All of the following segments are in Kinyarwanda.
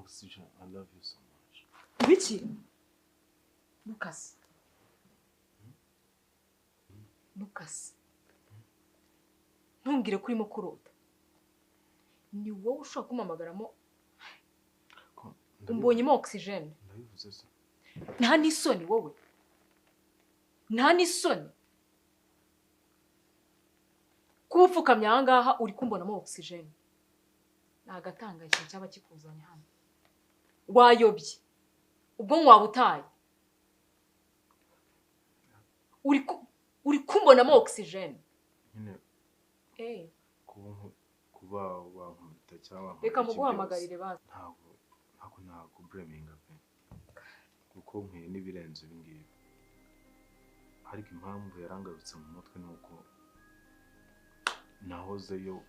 Oxygen, I love you so much. Biki? Lucas. Lucas. Ntumbwire ko urimo kurota. Ni wowe ushobora kumamagaramo umbonyemo oxygen. Ndabivuze se. Nta n'isoni wowe. Nta n'isoni. Kuba upfukamye aha ngaha uri kumbonamo oxygen. Nagatanga ikintu cyaba kikuzanye hano. Wayobye. Ubwo mwabutaye. Uri kumbonamo oxygen. Nyine. Kuba wankubita cyangwa reka muguhamagarire bazi. Ntabwo breminga pe. Kuko nkwiye n'ibirenze ibingibi. Ariko impamvu yarangarutse mu mutwe nuko nahozeyo.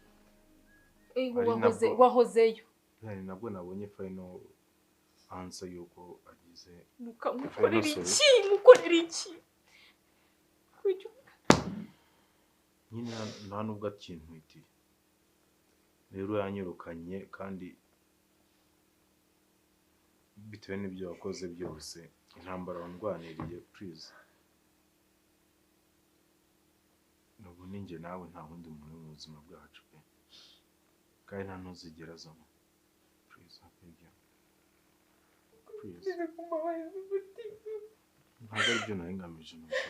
Wahozeyo. Yani nabwo nabonye final answer yuko agize. Mukorera iki? Nyine nta nubwo akintwitiye. Rero yanyirukanye kandi bitewe n'ibyo wakoze byose intambara wandwaniriye please. Nubu ninjye nawe nta wundi muntu mu buzima bwacu pe. Kandi nta ntuzigera azamo. Please akijya. Please. Ntabwo ari byo nari ngamije n'uko.